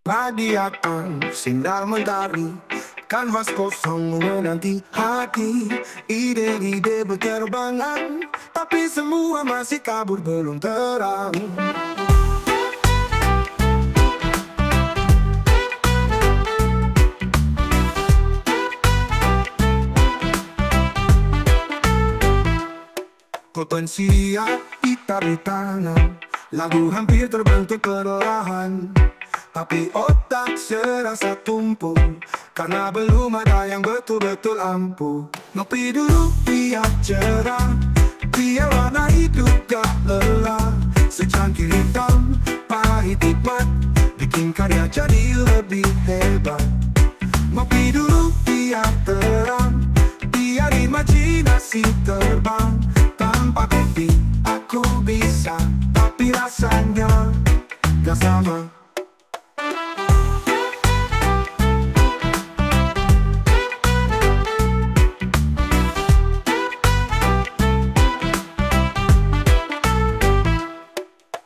Radiakan sinar mentari, kanvas kosong menanti hati. Ide-ide berterbangan, tapi semua masih kabur belum terang. Potensial gitar di tangan, lagu hampir terbentuk perlahan. Tapi otak serasa tumpul, karena belum ada yang betul-betul ampuh. Ngopi dulu biar cerah, biar warna hidup gak lelah. Secangkir hitam, pahit hikmat, bikin karya jadi lebih hebat. Ngopi dulu biar terang, biar imajinasi terbang. Tanpa kopi aku bisa, tapi rasanya gak sama.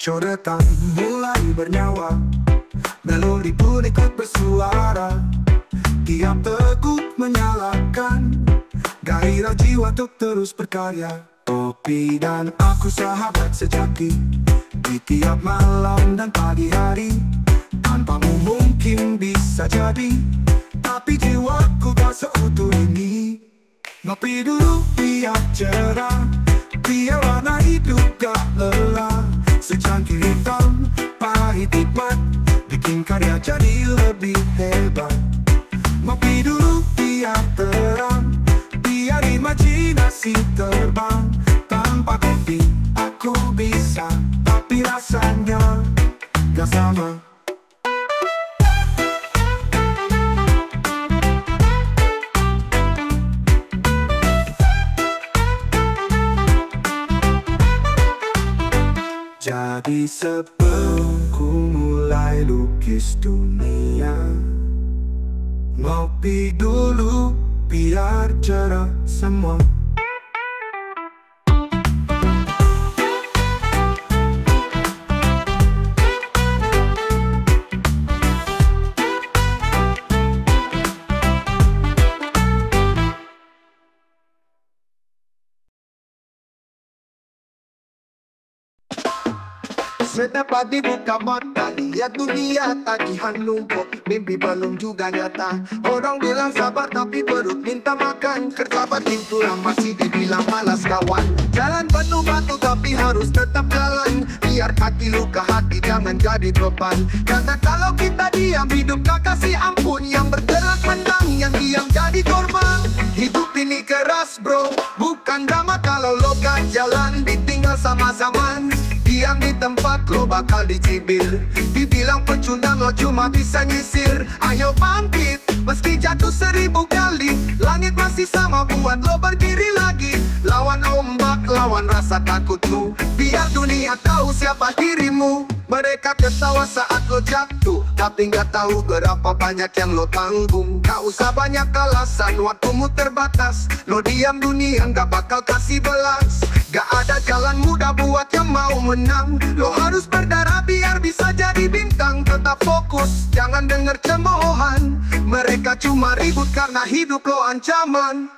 Coretan mulai bernyawa, melodi pun ikut bersuara. Tiap teguk menyalakan gairah jiwa untuk terus berkarya. Kopi dan aku sahabat sejati, di tiap malam dan pagi hari. Tanpamu mungkin bisa jadi, tapi jiwaku tak seutuh ini. Ngopi dulu biar cerah, biar warna hidup gak lelah. Secangkir hitam, pahit hikmat, bikin karya jadi lebih hebat. Ngopi dulu biar terang, biar imajinasi terbang. Tanpa kopi aku bisa, tapi rasanya gak sama. Jadi sebelum ku mulai lukis dunia, ngopi dulu biar cerah semua. Sedapat dibuka mata, lihat dunia tagihan lumpuh, mimpi belum juga nyata. Orang bilang sabar tapi perut minta makan, kerja batin tulang masih dibilang malas kawan. Jalan penuh batu tapi harus tetap jalan, biar hati luka hati jangan jadi beban. Karena kalau kita diam hidup gak kasih ampun, yang bergerak menang, yang diam jadi korban. Hidup ini keras bro, bukan drama kalau lo gak jalan, ditinggal sama zaman. Diam di tempat lo bakal dicibir, dibilang pecundang lo cuma bisa nyisir. Ayo bangkit, meski jatuh 1000 kali, langit masih sama buat lo berdiri lagi. Lawan ombak, lawan rasa takutmu, biar dunia tahu siapa dirimu. Mereka ketawa saat lo jatuh, tapi gak tahu berapa banyak yang lo tanggung. Gak usah banyak alasan, waktumu terbatas. Lo diam dunia gak bakal kasih belas. Gak ada jalan mudah buat yang mau menang, lo harus berdarah biar bisa jadi bintang. Tetap fokus, jangan denger cemoohan, mereka cuma ribut karena hidup lo ancaman.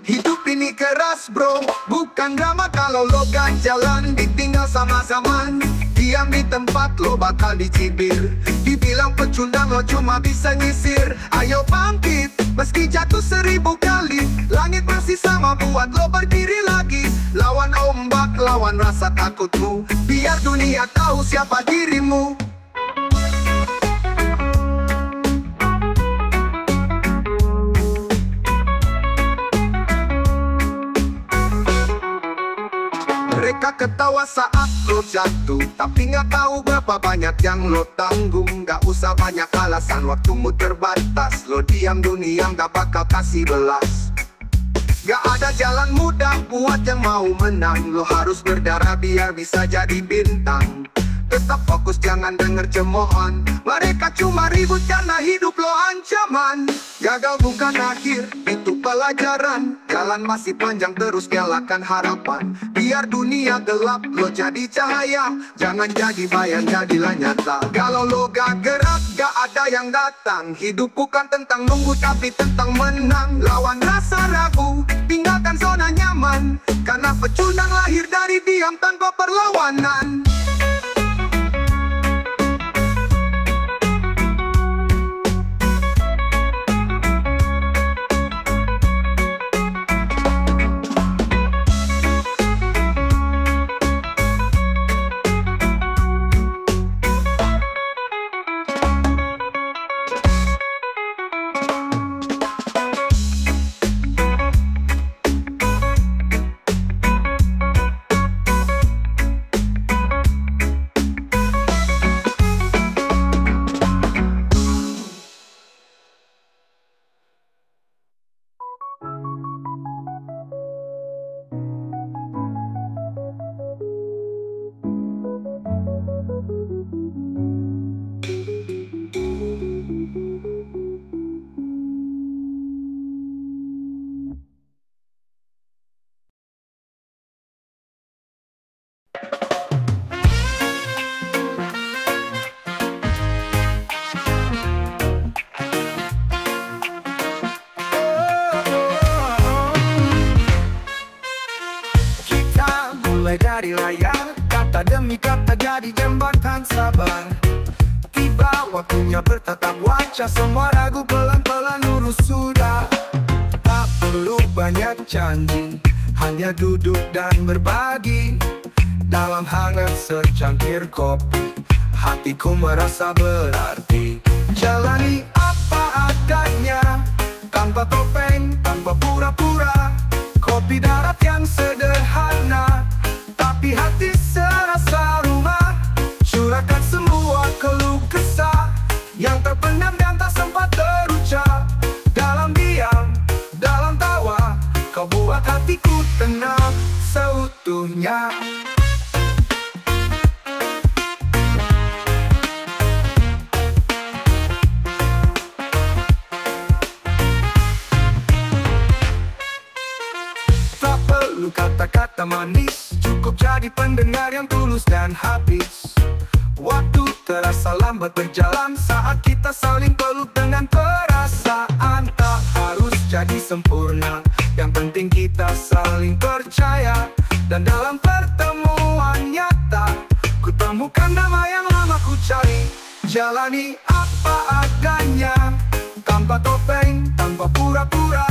Hidup ini keras bro, bukan drama kalau lo gak jalan, ditinggal sama zaman. Diam di tempat lo bakal dicibir, dibilang pecundang lo cuma bisa nyisir. Ayo bangkit, meski jatuh 1000 kali, langit masih sama buat lo berdiri lagi. Lawan ombak, lawan rasa takutmu, biar dunia tahu siapa dirimu. Mereka ketawa saat lo jatuh, tapi gak tahu berapa banyak yang lo tanggung. Gak usah banyak alasan, waktumu terbatas. Lo diam dunia gak bakal kasih belas. Gak ada jalan mudah buat yang mau menang, lo harus berdarah biar bisa jadi bintang. Tetap fokus fokus, jangan denger cemoohan. Mereka cuma ribut karena hidup lo ancaman. Gagal bukan akhir, itu pelajaran. Jalan masih panjang, terus nyalakan harapan. Biar dunia gelap, lo jadi cahaya. Jangan jadi bayang, jadilah nyata. Kalau lo gak gerak, gak ada yang datang. Hidup bukan tentang nunggu, tapi tentang menang. Lawan rasa ragu, tinggalkan zona nyaman. Karena pecundang lahir dari diam tanpa perlawanan. Mulai dari layar, kata demi kata jadi jembatan sabar. Tiba waktunya bertatap wajah, semua ragu pelan-pelan lurus sudah. Tak perlu banyak janji, hanya duduk dan berbagi. Dalam hangat secangkir kopi, hatiku merasa berarti. Jalani apa adanya, tanpa topeng, tanpa pura-pura. Kopi darat yang sederhana, tapi hati serasa rumah. Curahkan semua keluh kesah yang terpendam dan tak sempat terucap. Dalam diam, dalam tawa, kau buat hatiku tenang seutuhnya. Kata-kata manis, cukup jadi pendengar yang tulus dan habis. Waktu terasa lambat berjalan saat kita saling peluk dengan perasaan. Tak harus jadi sempurna, yang penting kita saling percaya. Dan dalam pertemuan nyata, ku temukan nama yang lama ku cari. Jalani apa adanya, tanpa topeng, tanpa pura-pura.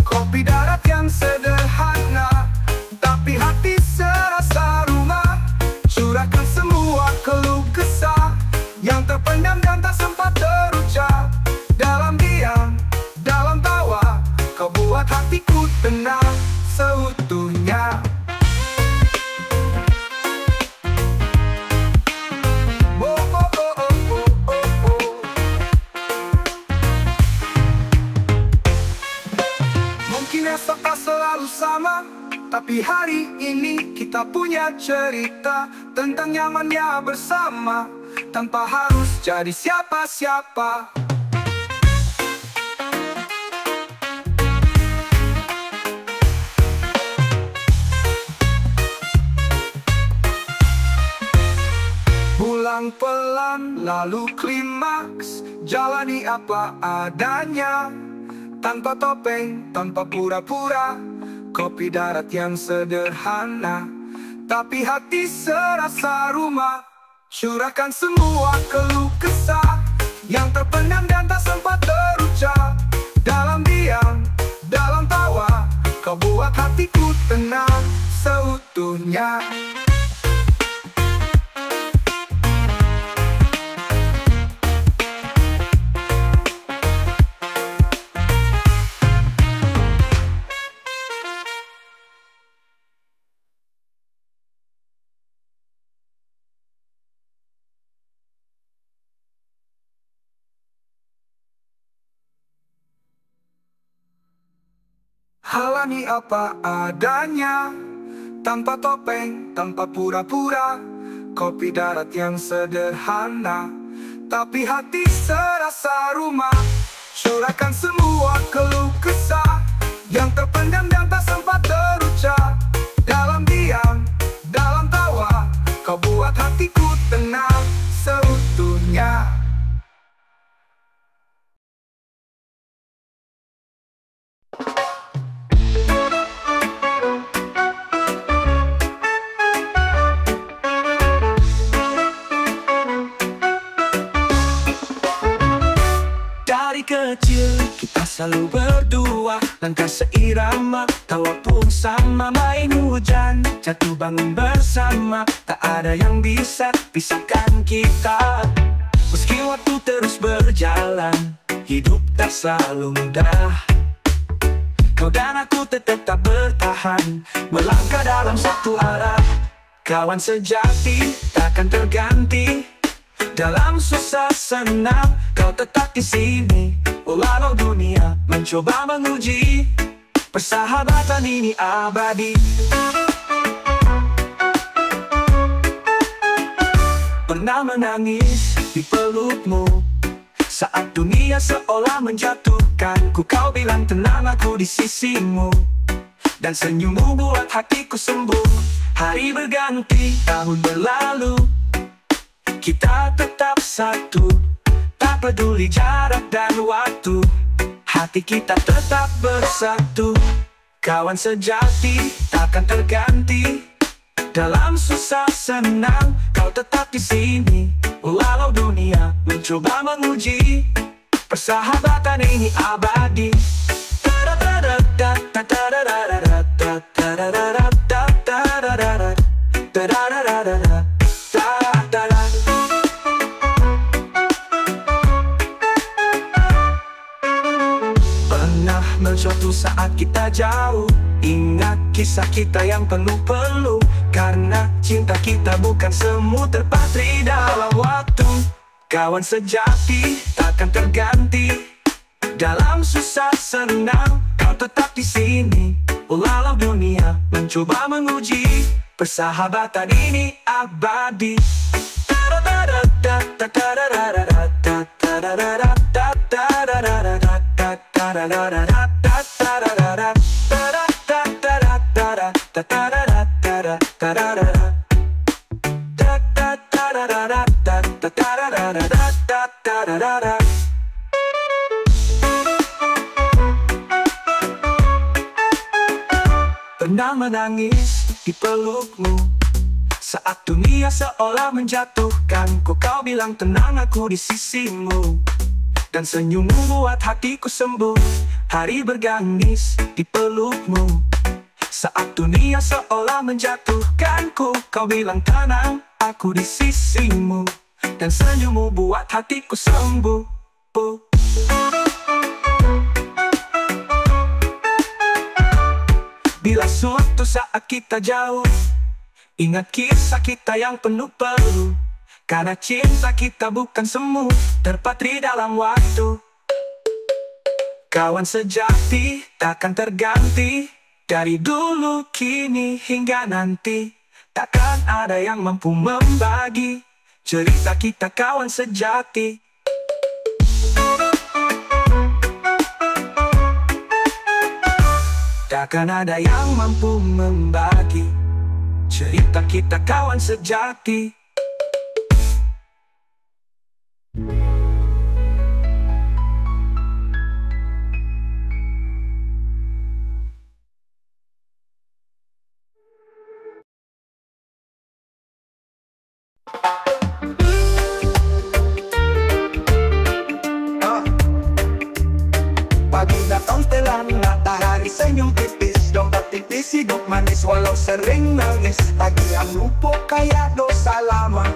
Kopi darat yang sederhana, tapi hati serasa rumah. Curahkan semua keluh kesah yang terpendam dan tak sempat terucap. Dalam diam, dalam tawa, kau buat hatiku tenang seutuhnya. Mungkin esok tak selalu sama, tapi hari ini kita punya cerita tentang nyamannya bersama, tanpa harus jadi siapa-siapa. Pulang pelan, lalu klimaks. Jalani apa adanya, tanpa topeng, tanpa pura-pura. Kopi darat yang sederhana, tapi hati serasa rumah. Curahkan semua keluh kesah yang terpendam dan tak sempat terucap. Dalam diam, dalam tawa, kau buat hatiku tenang seutuhnya. Jalani apa adanya, tanpa topeng, tanpa pura-pura. Kopi darat yang sederhana, tapi hati serasa rumah. Curahkan semua keluh kesah yang terpendam dan tak sempat terucap. Dalam diam, dalam tawa, kau buat hatiku tenang seutuhnya. Dari kecil kita selalu berdua, langkah seirama, tawa pun sama. Main hujan, jatuh bangun bersama, tak ada yang bisa pisahkan kita. Meski waktu terus berjalan, hidup tak selalu mudah. Kau dan aku tetap bertahan, melangkah dalam satu arah. Kawan sejati takkan terganti. Dalam susah senang, kau tetap di sini. Walau dunia mencoba menguji, persahabatan ini abadi. Pernah menangis di pelukmu saat dunia seolah menjatuhkanku. Kau bilang tenang, aku di sisimu, dan senyummu buat hatiku sembuh. Hari berganti, tahun berlalu, kita tetap satu, tak peduli jarak dan waktu. Hati kita tetap bersatu. Kawan sejati takkan terganti. Dalam susah senang, kau tetap di sini. Walau dunia mencoba menguji, persahabatan ini abadi. Suatu saat kita jauh, ingat kisah kita yang penuh-peluh. Karena cinta kita bukan semu terpatri dalam waktu. Kawan sejati takkan terganti. Dalam susah senang, kau tetap di sini. Walau dunia mencoba menguji, persahabatan ini abadi. Pernah menangis di pelukmu saat dunia seolah menjatuhkanku. Kau bilang tenang, aku di sisimu, dan senyummu buat hatiku sembuh. Hari berganis di pelukmu saat dunia seolah menjatuhkanku. Kau bilang tenang, aku di sisimu, dan senyummu buat hatiku sembuh. Bila suatu saat kita jauh, ingat kisah kita yang penuh-peluh. Karena cinta kita bukan semu terpatri dalam waktu. Kawan sejati takkan terganti. Dari dulu, kini, hingga nanti, takkan ada yang mampu membagi cerita kita kawan sejati. Takkan ada yang mampu membagi cerita kita kawan sejati. Pagi datang telan matahari senyum tipis, dompet tipis hidup manis walau sering nangis. Tagihan lupa kayak dosa lama,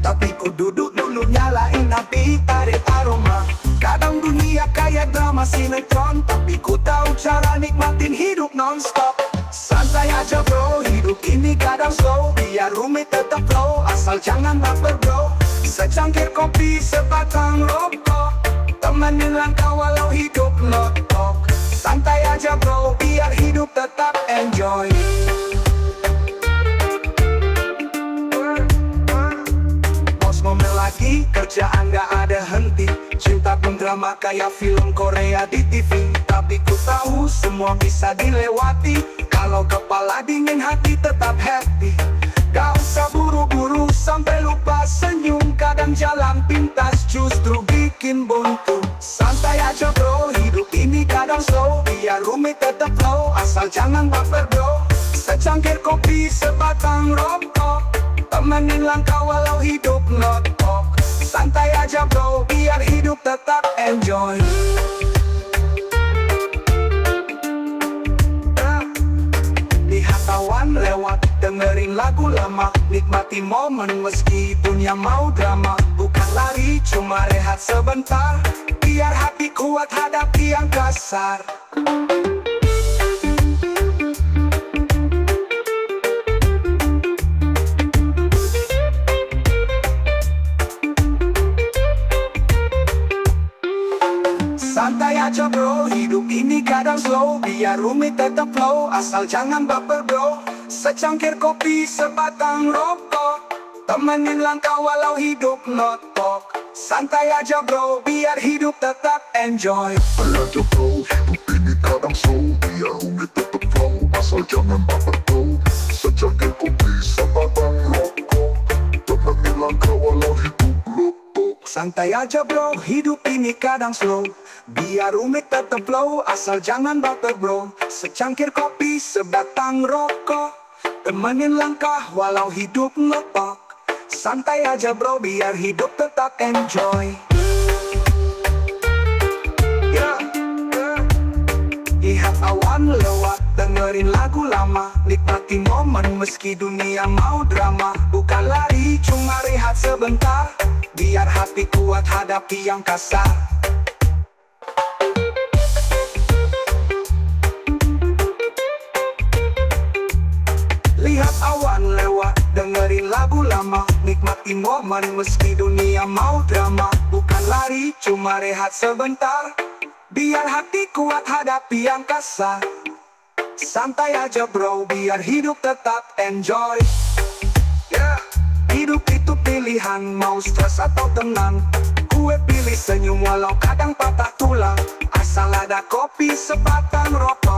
tapi ku duduk dulu nyalain api tarik aroma. Kadang dunia kayak drama sinetron, tapi ku tahu cara nikmatin hidup non-stop. Santai aja bro, hidup ini kadang slow, biar rumit tetap flow, asal jangan baper bro. Secangkir kopi, sebatang rokok, temenin langkah walau hidup notok. Santai aja bro, biar hidup tetap enjoy. lagi, kerjaan gak ada henti. Cinta pun drama kayak film Korea di TV. Tapi ku tahu semua bisa dilewati kalau kepala dingin hati tetap happy. Gak usah buru-buru sampai lupa senyum. Kadang jalan pintas justru bikin buntu. Santai aja bro, hidup ini kadang slow. Biar rumit tetap flow, asal jangan baper bro. Secangkir kopi, sebatang rokok, temenin langkah walau hidup ngotok. Santai aja bro, biar hidup tetap enjoy. Lihat awan lewat, dengerin lagu lama, nikmati momen meski dunia mau drama. Bukan lari, cuma rehat sebentar, biar hati kuat hadapi yang kasar. Santai aja bro, hidup ini kadang slow. Biar rumit tetap flow, asal jangan baper bro. Secangkir kopi, sebatang rokok, temenin langkah walau hidup notok. Santai aja bro, biar hidup tetap enjoy. Santai aja bro, hidup ini kadang slow. Biar rumit tetap flow, asal jangan baper bro. Secangkir kopi, sebatang rokok, temenin langkah walau hidup notok. Santai aja bro, hidup ini kadang slow. Biar rumit tetap flow, asal jangan baper bro. Secangkir kopi, sebatang rokok, temenin langkah walau hidup ngetok. Santai aja bro, biar hidup tetap enjoy. Lihat awan lewat, dengerin lagu lama, nikmati momen meski dunia mau drama. Bukan lari, cuma rehat sebentar, biar hati kuat hadapi yang kasar. Lihat awan lewat, dengerin lagu lama, nikmati momen meski dunia mau drama. Bukan lari, cuma rehat sebentar, biar hati kuat hadapi yang kasar. Santai aja bro, biar hidup tetap enjoy. Hidup itu pilihan, mau stres atau tenang. Gue pilih senyum walau kadang patah tulang, asal ada kopi, sebatang rokok,